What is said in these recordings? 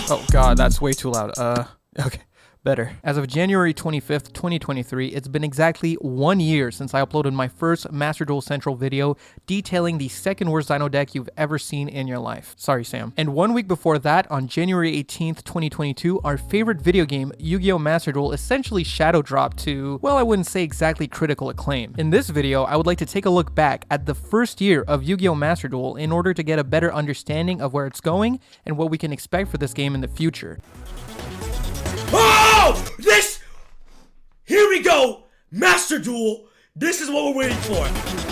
Oh god, that's way too loud. Okay. Better. As of January 25th, 2023, it's been exactly 1 year since I uploaded my first Master Duel Central video detailing the second worst Dino deck you've ever seen in your life. Sorry, Sam. And 1 week before that, on January 18th, 2022, our favorite video game, Yu-Gi-Oh! Master Duel, essentially shadow dropped to, well, I wouldn't say exactly critical acclaim. In this video, I would like to take a look back at the first year of Yu-Gi-Oh! Master Duel in order to get a better understanding of where it's going and what we can expect for this game in the future. Oh! Here we go! Master Duel! This is what we're waiting for!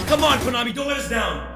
Come on, Konami, don't let us down!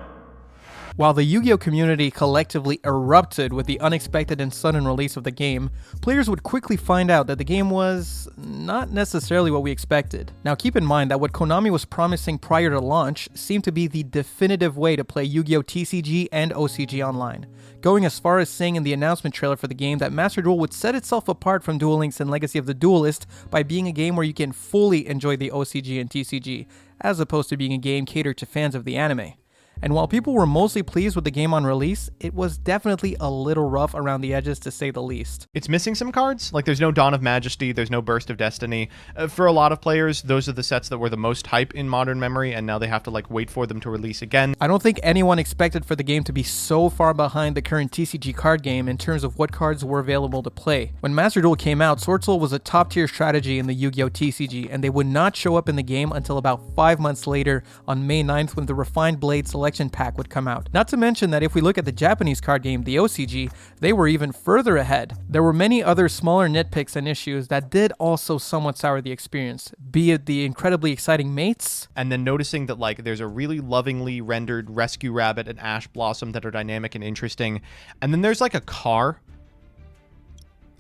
While the Yu-Gi-Oh! Community collectively erupted with the unexpected and sudden release of the game, players would quickly find out that the game was not necessarily what we expected. Now keep in mind that what Konami was promising prior to launch seemed to be the definitive way to play Yu-Gi-Oh! TCG and OCG online, going as far as saying in the announcement trailer for the game that Master Duel would set itself apart from Duel Links and Legacy of the Duelist by being a game where you can fully enjoy the OCG and TCG, as opposed to being a game catered to fans of the anime. And while people were mostly pleased with the game on release, it was definitely a little rough around the edges to say the least. It's missing some cards. Like, there's no Dawn of Majesty, there's no Burst of Destiny. For a lot of players, those are the sets that were the most hype in modern memory, and now they have to like wait for them to release again. I don't think anyone expected for the game to be so far behind the current TCG card game in terms of what cards were available to play. When Master Duel came out, Sword Soul was a top tier strategy in the Yu-Gi-Oh! TCG, and they would not show up in the game until about 5 months later on May 9th when the Refined Blade Selection Pack would come out. Not to mention that if we look at the Japanese card game, the OCG, they were even further ahead. There were many other smaller nitpicks and issues that did also somewhat sour the experience, be it the incredibly exciting mates, and then noticing that like there's a really lovingly rendered Rescue Rabbit and Ash Blossom that are dynamic and interesting, and then there's like a car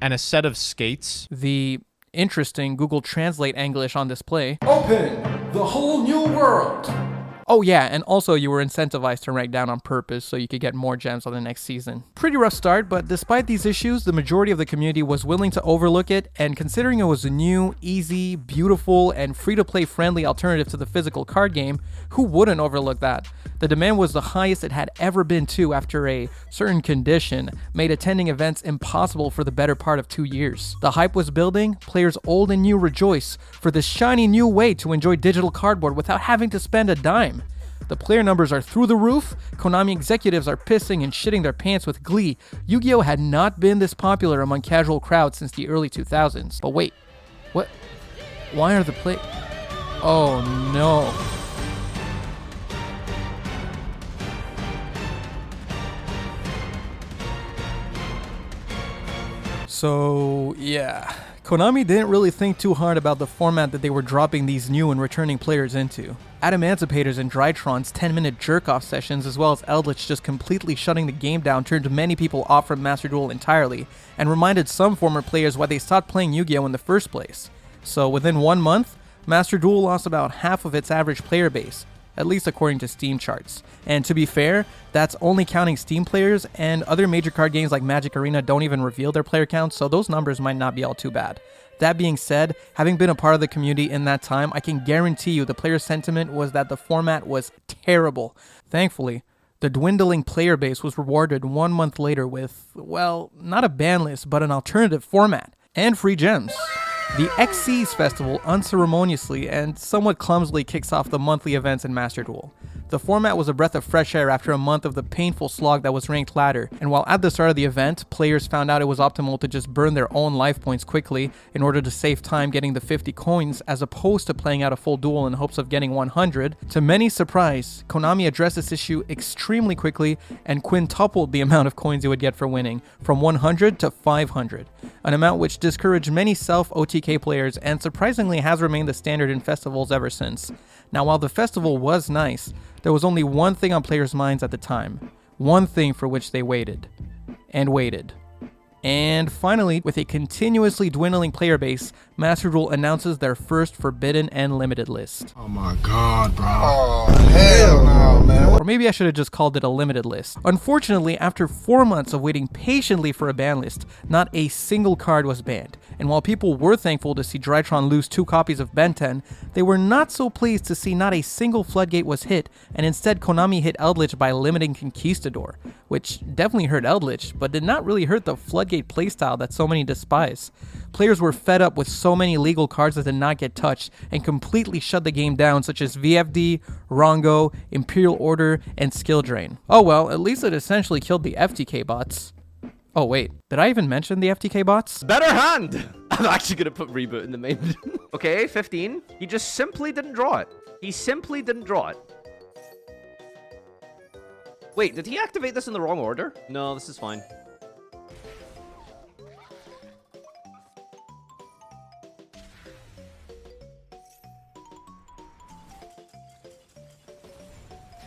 and a set of skates. The interesting Google Translate English on display. Open the whole new world! Oh yeah, and also you were incentivized to rank down on purpose so you could get more gems on the next season. Pretty rough start, but despite these issues, the majority of the community was willing to overlook it, and considering it was a new, easy, beautiful, and free-to-play friendly alternative to the physical card game, who wouldn't overlook that? The demand was the highest it had ever been too after a certain condition made attending events impossible for the better part of 2 years. The hype was building, players old and new rejoice for this shiny new way to enjoy digital cardboard without having to spend a dime. The player numbers are through the roof, Konami executives are pissing and shitting their pants with glee. Yu-Gi-Oh! Had not been this popular among casual crowds since the early 2000s. But wait, what? Why are the Oh no. So, yeah. Konami didn't really think too hard about the format that they were dropping these new and returning players into. Adamantipator's and Drytron's 10-minute jerk-off sessions, as well as Eldritch just completely shutting the game down, turned many people off from Master Duel entirely, and reminded some former players why they stopped playing Yu-Gi-Oh! In the first place. So within 1 month, Master Duel lost about half of its average player base, at least according to Steam charts. And to be fair, that's only counting Steam players, and other major card games like Magic Arena don't even reveal their player counts, so those numbers might not be all too bad. That being said, having been a part of the community in that time, I can guarantee you the player sentiment was that the format was terrible. Thankfully, the dwindling player base was rewarded 1 month later with, well, not a ban list, but an alternative format, and free gems. The XC's Festival unceremoniously and somewhat clumsily kicks off the monthly events in Master Duel. The format was a breath of fresh air after a month of the painful slog that was ranked ladder, and while at the start of the event, players found out it was optimal to just burn their own life points quickly in order to save time getting the 50 coins as opposed to playing out a full duel in hopes of getting 100, to many surprise, Konami addressed this issue extremely quickly and quintupled the amount of coins you would get for winning, from 100 to 500, an amount which discouraged many self-OTK players and surprisingly has remained the standard in festivals ever since. Now while the festival was nice, there was only one thing on players' minds at the time. One thing for which they waited. And waited. And finally, with a continuously dwindling player base, Master Duel announces their first Forbidden and Limited list. Oh my god, bro. Oh, hell no, man. Or maybe I should have just called it a limited list. Unfortunately, after 4 months of waiting patiently for a ban list, not a single card was banned. And while people were thankful to see Drytron lose 2 copies of Ben 10, they were not so pleased to see not a single floodgate was hit, and instead Konami hit Eldritch by limiting Conquistador, which definitely hurt Eldritch, but did not really hurt the floodgate Floodgate playstyle that so many despise. Players were fed up with so many legal cards that did not get touched and completely shut the game down, such as VFD, Rongo, Imperial Order, and Skill Drain. Oh well, at least it essentially killed the FTK bots. Oh wait, did I even mention the FTK bots? Better hand! I'm actually gonna put reboot in the main. Okay, 15. He just simply didn't draw it. He simply didn't draw it. Wait, did he activate this in the wrong order? No, this is fine.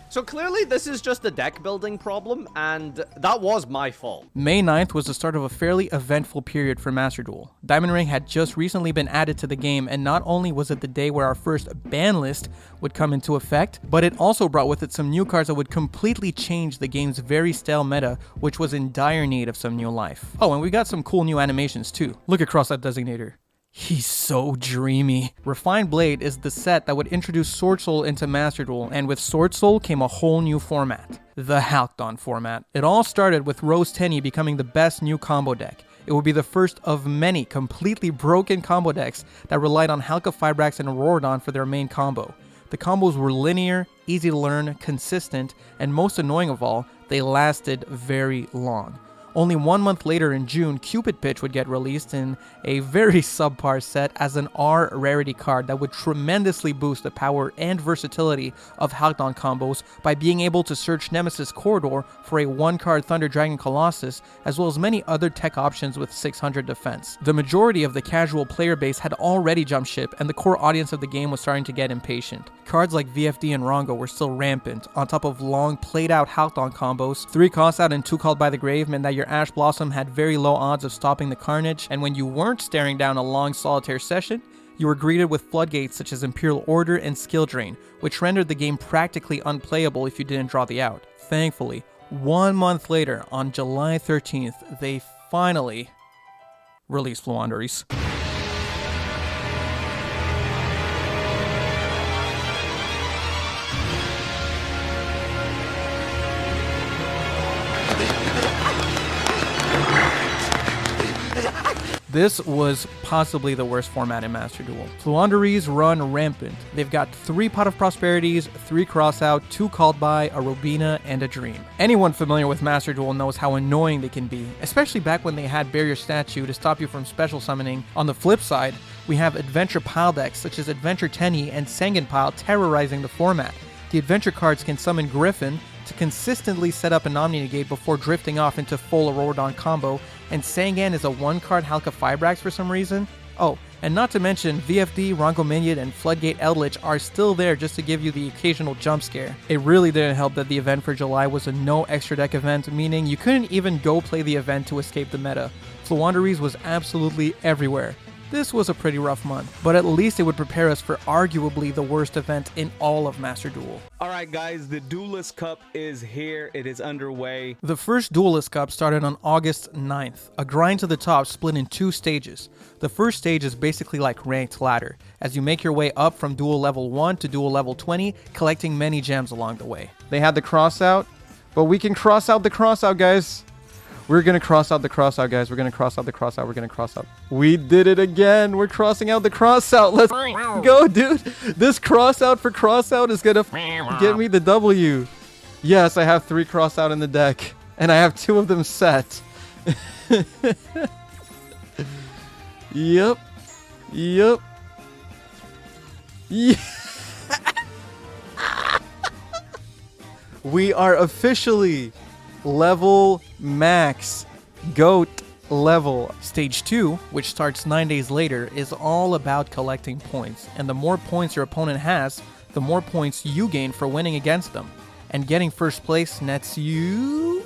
So clearly this is just a deck building problem, and that was my fault. May 9th was the start of a fairly eventful period for Master Duel. Diamond Ring had just recently been added to the game, and not only was it the day where our first ban list would come into effect, but it also brought with it some new cards that would completely change the game's very stale meta, which was in dire need of some new life. Oh, and we got some cool new animations too. Look across that designator. He's so dreamy. Refined Blade is the set that would introduce Sword Soul into Master Duel, and with Sword Soul came a whole new format, the Halcyon format. It all started with Rose Tenny becoming the best new combo deck. It would be the first of many completely broken combo decks that relied on Halka Fibrax and Auroradon for their main combo. The combos were linear, easy to learn, consistent, and most annoying of all, they lasted very long. Only 1 month later in June, Cupid Pitch would get released in a very subpar set as an R rarity card that would tremendously boost the power and versatility of Halcyon combos by being able to search Nemesis Corridor for a 1-card Thunder Dragon Colossus, as well as many other tech options with 600 defense. The majority of the casual player base had already jumped ship, and the core audience of the game was starting to get impatient. Cards like VFD and Rongo were still rampant, on top of long played out Halcyon combos. 3 Cost Out and 2 Called by the Grave meant that your Ash Blossom had very low odds of stopping the carnage, and when you weren't staring down a long solitaire session, you were greeted with floodgates such as Imperial Order and Skill Drain, which rendered the game practically unplayable if you didn't draw the out. Thankfully, 1 month later, on July 13th, they finally released Fluanderies. This was possibly the worst format in Master Duel. Fluanderies run rampant. They've got 3 Pot of Prosperities, 3 Crossout, 2 Called By, a Robina, and a Dream. Anyone familiar with Master Duel knows how annoying they can be, especially back when they had Barrier Statue to stop you from special summoning. On the flip side, we have Adventure Pile decks such as Adventure Tenny and Sangan Pile terrorizing the format. The Adventure cards can summon Griffin to consistently set up an Omni Negate before drifting off into full Auroradon combo, and Sangan is a 1-card Halka Fibrax for some reason. Oh, and not to mention VFD, Rongo Minion, and Floodgate Eldritch are still there just to give you the occasional jump scare. It really didn't help that the event for July was a no extra deck event, meaning you couldn't even go play the event to escape the meta. Fluanderies was absolutely everywhere. This was a pretty rough month, but at least it would prepare us for arguably the worst event in all of Master Duel. Alright guys, the Duelist Cup is here, it is underway. The first Duelist Cup started on August 9th, a grind to the top split in 2 stages. The first stage is basically like ranked ladder, as you make your way up from Duel level 1 to Duel level 20, collecting many gems along the way. They had the crossout, but we can cross out the crossout, guys. We're going to cross out the crossout, guys. We're going to cross out the crossout. We're going to cross out. We did it again. We're crossing out the crossout. Let's go, dude. This crossout for crossout is going to get me the W. Yes, I have 3 crossout in the deck, and I have 2 of them set. Yep. Yep. Yeah. We are officially level max GOAT level. Stage 2, which starts 9 days later, is all about collecting points, and the more points your opponent has, the more points you gain for winning against them. And getting first place nets you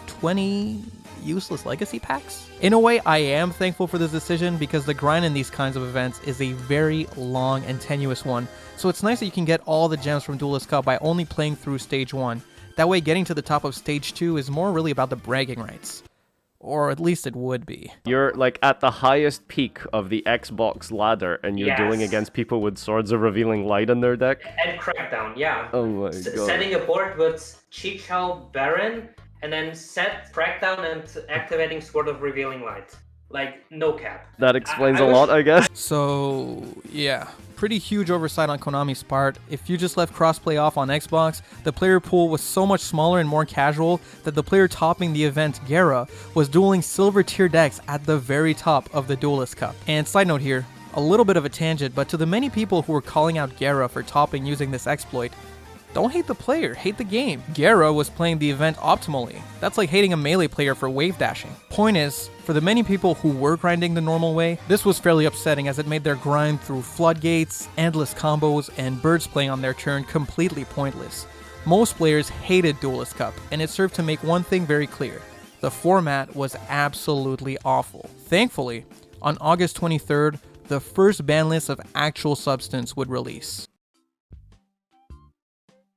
20 useless legacy packs? In a way, I am thankful for this decision because the grind in these kinds of events is a very long and tenuous one, so it's nice that you can get all the gems from Duelist Cup by only playing through stage 1. That way, getting to the top of stage 2 is more really about the bragging rights. Or at least it would be. You're like at the highest peak of the Xbox ladder, and you're dueling against people with Swords of Revealing Light in their deck? And Crackdown, yeah. Oh my god. Setting a board with Chichao Baron and then set Crackdown and activating Sword of Revealing Light. Like, no cap. That explains a lot, I guess. So, yeah, pretty huge oversight on Konami's part. If you just left crossplay off on Xbox, the player pool was so much smaller and more casual that the player topping the event, Gera, was dueling silver tier decks at the very top of the Duelist Cup. And side note here, a little bit of a tangent, but to the many people who were calling out Gera for topping using this exploit, don't hate the player, hate the game. Gera was playing the event optimally. That's like hating a melee player for wave dashing. Point is, for the many people who were grinding the normal way, this was fairly upsetting as it made their grind through floodgates, endless combos, and birds playing on their turn completely pointless. Most players hated Duelist Cup, and it served to make one thing very clear. The format was absolutely awful. Thankfully, on August 23rd, the first ban list of actual substance would release.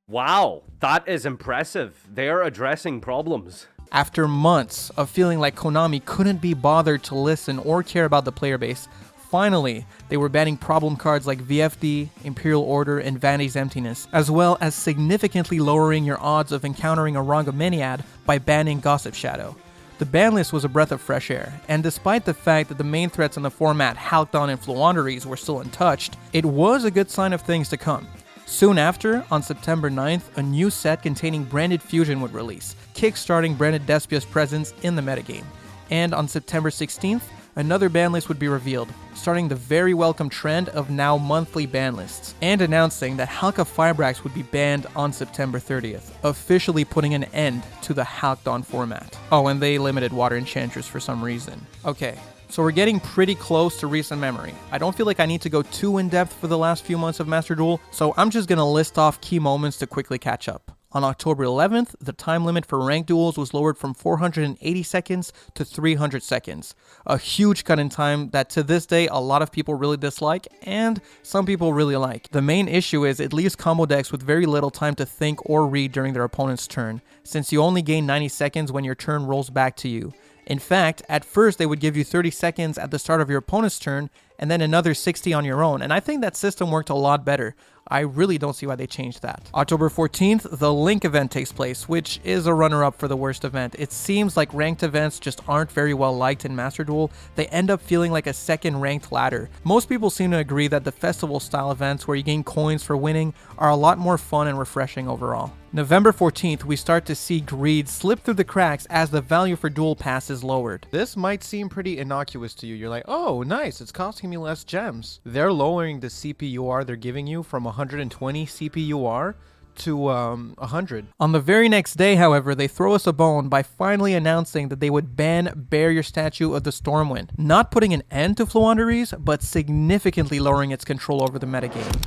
Wow, that is impressive. They're addressing problems. After months of feeling like Konami couldn't be bothered to listen or care about the player base, finally, they were banning problem cards like VFD, Imperial Order, and Vanity's Emptiness, as well as significantly lowering your odds of encountering a Rangameniad by banning Gossip Shadow. The ban list was a breath of fresh air, and despite the fact that the main threats in the format, Halcyon and Floowandereeze, were still untouched, it was a good sign of things to come. Soon after, on September 9th, a new set containing Branded Fusion would release, kickstarting Branded Despia's presence in the metagame. And on September 16th, another ban list would be revealed, starting the very welcome trend of now monthly ban lists, and announcing that Halka Firebrax would be banned on September 30th, officially putting an end to the Halkdon format. Oh, and they limited Water Enchantress for some reason. Okay. So we're getting pretty close to recent memory. I don't feel like I need to go too in-depth for the last few months of Master Duel, so I'm just gonna list off key moments to quickly catch up. On October 11th, the time limit for ranked duels was lowered from 480 seconds to 300 seconds. A huge cut in time that to this day a lot of people really dislike and some people really like. The main issue is it leaves combo decks with very little time to think or read during their opponent's turn, since you only gain 90 seconds when your turn rolls back to you. In fact, at first they would give you 30 seconds at the start of your opponent's turn and then another 60 on your own, and I think that system worked a lot better. I really don't see why they changed that. October 14th, the Link event takes place, which is a runner-up for the worst event. It seems like ranked events just aren't very well liked in Master Duel. They end up feeling like a second ranked ladder. Most people seem to agree that the festival-style events where you gain coins for winning are a lot more fun and refreshing overall. November 14th, we start to see greed slip through the cracks as the value for Duel Pass is lowered. This might seem pretty innocuous to you. You're like, oh, nice, it's costing me less gems. They're lowering the CPUR they're giving you from 120 CPUR to 100. On the very next day, however, they throw us a bone by finally announcing that they would ban Barrier Statue of the Stormwind, not putting an end to Floowandereeze, but significantly lowering its control over the metagame.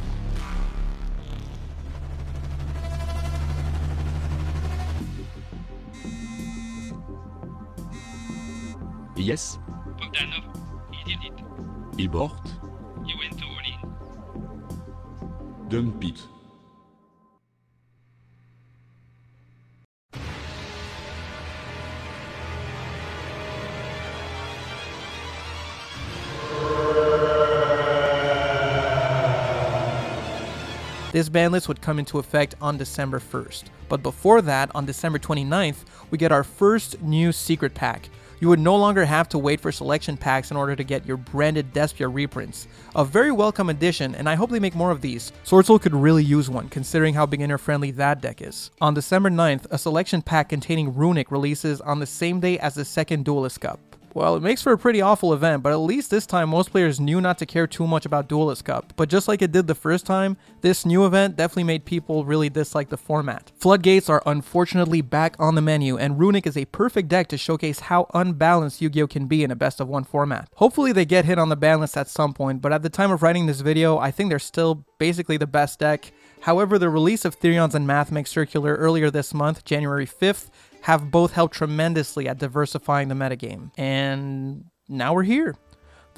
Yes. Bogdanov, he did it. Il bort. He went all in. Dump it. This ban list would come into effect on December 1st. But before that, on December 29th, we get our first new secret pack. You would no longer have to wait for selection packs in order to get your branded Despia reprints. A very welcome addition, and I hope they make more of these. Swordsoul could really use one, considering how beginner-friendly that deck is. On December 9th, a selection pack containing Runic releases on the same day as the second Duelist Cup. Well, it makes for a pretty awful event, but at least this time most players knew not to care too much about Duelist Cup. But just like it did the first time, this new event definitely made people really dislike the format. Floodgates are unfortunately back on the menu, and Runic is a perfect deck to showcase how unbalanced Yu-Gi-Oh can be in a best of one format. Hopefully they get hit on the ban list at some point, but at the time of writing this video, I think they're still basically the best deck. However, the release of Therions and Mathmech Circular earlier this month, January 5th, have both helped tremendously at diversifying the metagame. And now we're here.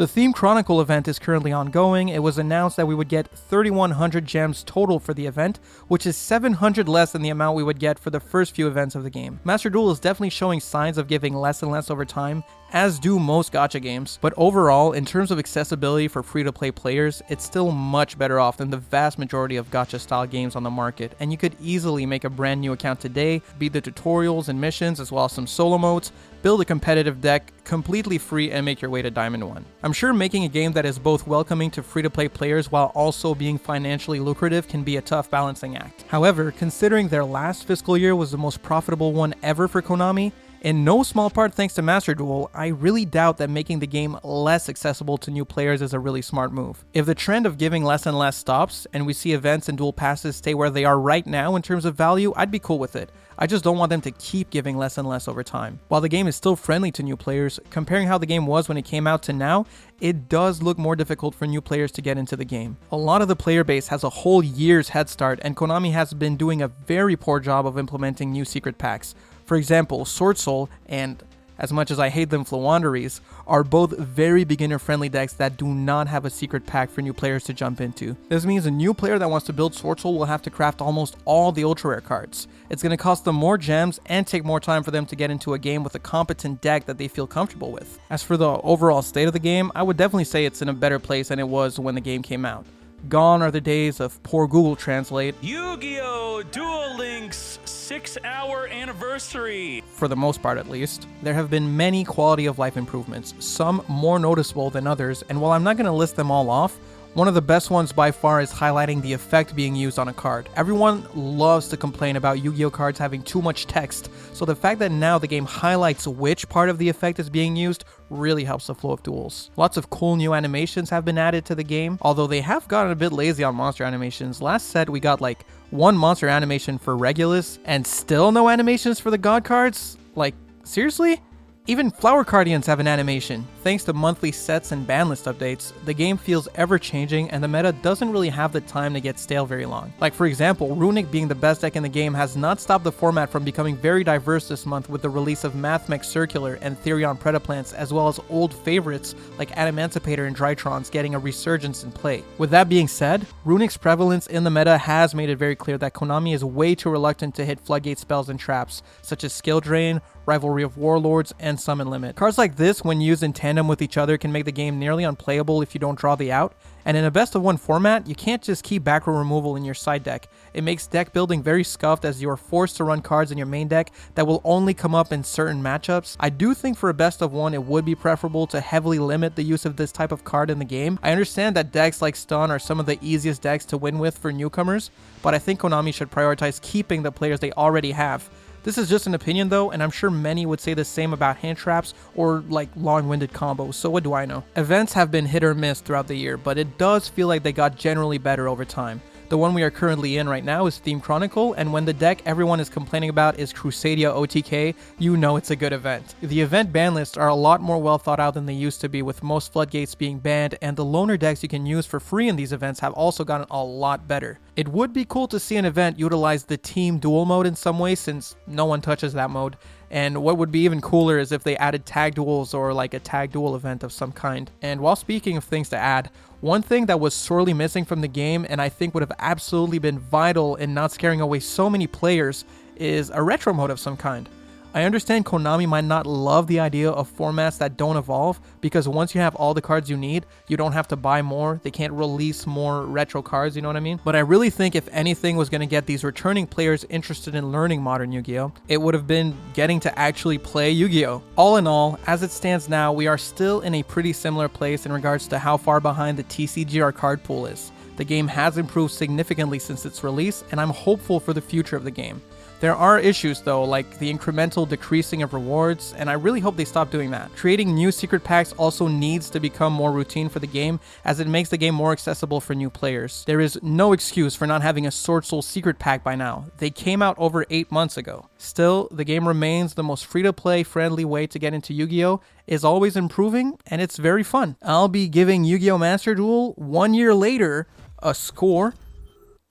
The Theme Chronicle event is currently ongoing. It was announced that we would get 3,100 gems total for the event, which is 700 less than the amount we would get for the first few events of the game. Master Duel is definitely showing signs of giving less and less over time, as do most gacha games, but overall, in terms of accessibility for free-to-play players, it's still much better off than the vast majority of gacha-style games on the market, and you could easily make a brand new account today, beat the tutorials and missions as well as some solo modes, build a competitive deck completely free, and make your way to Diamond 1. I'm sure making a game that is both welcoming to free-to-play players while also being financially lucrative can be a tough balancing act. However, considering their last fiscal year was the most profitable one ever for Konami, in no small part thanks to Master Duel, I really doubt that making the game less accessible to new players is a really smart move. If the trend of giving less and less stops, and we see events and duel passes stay where they are right now in terms of value, I'd be cool with it. I just don't want them to keep giving less and less over time. While the game is still friendly to new players, comparing how the game was when it came out to now, it does look more difficult for new players to get into the game. A lot of the player base has a whole year's head start, and Konami has been doing a very poor job of implementing new secret packs. For example, Sword Soul and, as much as I hate them, Floowandereeze, are both very beginner-friendly decks that do not have a secret pack for new players to jump into. This means a new player that wants to build Sword Soul will have to craft almost all the ultra rare cards. It's going to cost them more gems and take more time for them to get into a game with a competent deck that they feel comfortable with. As for the overall state of the game, I would definitely say it's in a better place than it was when the game came out. Gone are the days of poor Google Translate. Yu-Gi-Oh! Duel Links 6-hour anniversary! For the most part, at least. There have been many quality of life improvements, some more noticeable than others, and while I'm not going to list them all off, one of the best ones by far is highlighting the effect being used on a card. Everyone loves to complain about Yu-Gi-Oh cards having too much text, so the fact that now the game highlights which part of the effect is being used really helps the flow of duels. Lots of cool new animations have been added to the game, although they have gotten a bit lazy on monster animations. Last set we got like one monster animation for Regulus, and still no animations for the god cards? Like, seriously? Even Flower Guardians have an animation. Thanks to monthly sets and ban list updates, the game feels ever-changing and the meta doesn't really have the time to get stale very long. Like for example, Runic being the best deck in the game has not stopped the format from becoming very diverse this month with the release of Mathmech Circular and Therion Predaplants, as well as old favorites like Adamancipator and Drytrons getting a resurgence in play. With that being said, Runic's prevalence in the meta has made it very clear that Konami is way too reluctant to hit floodgate spells and traps, such as Skill Drain, Rivalry of Warlords, and Summon Limit. Cards like this, when used in tandem with each other, can make the game nearly unplayable if you don't draw the out, and in a best of one format, you can't just keep back row removal in your side deck. It makes deck building very scuffed as you are forced to run cards in your main deck that will only come up in certain matchups. I do think for a best of one, it would be preferable to heavily limit the use of this type of card in the game. I understand that decks like Stun are some of the easiest decks to win with for newcomers, but I think Konami should prioritize keeping the players they already have. This is just an opinion though, and I'm sure many would say the same about hand traps or like long-winded combos, so what do I know? Events have been hit or miss throughout the year, but it does feel like they got generally better over time. The one we are currently in right now is Theme Chronicle, and when the deck everyone is complaining about is Crusadia OTK, you know it's a good event. The event ban lists are a lot more well thought out than they used to be, with most floodgates being banned, and the loner decks you can use for free in these events have also gotten a lot better. It would be cool to see an event utilize the team duel mode in some way, since no one touches that mode. And what would be even cooler is if they added tag duels or like a tag duel event of some kind. And while speaking of things to add, one thing that was sorely missing from the game and I think would have absolutely been vital in not scaring away so many players is a retro mode of some kind. I understand Konami might not love the idea of formats that don't evolve, because once you have all the cards you need, you don't have to buy more, they can't release more retro cards, you know what I mean? But I really think if anything was going to get these returning players interested in learning modern Yu-Gi-Oh!, it would have been getting to actually play Yu-Gi-Oh! All in all, as it stands now, we are still in a pretty similar place in regards to how far behind the TCGR card pool is. The game has improved significantly since its release, and I'm hopeful for the future of the game. There are issues though, like the incremental decreasing of rewards, and I really hope they stop doing that. Creating new secret packs also needs to become more routine for the game, as it makes the game more accessible for new players. There is no excuse for not having a Sword Soul secret pack by now. They came out over 8 months ago. Still, the game remains the most free-to-play friendly way to get into Yu-Gi-Oh!, is always improving, and it's very fun. I'll be giving Yu-Gi-Oh! Master Duel 1 year later a score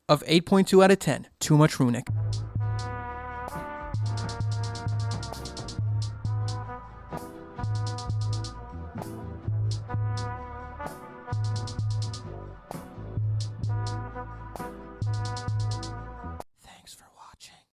of 8.2 out of 10. Too much Runic.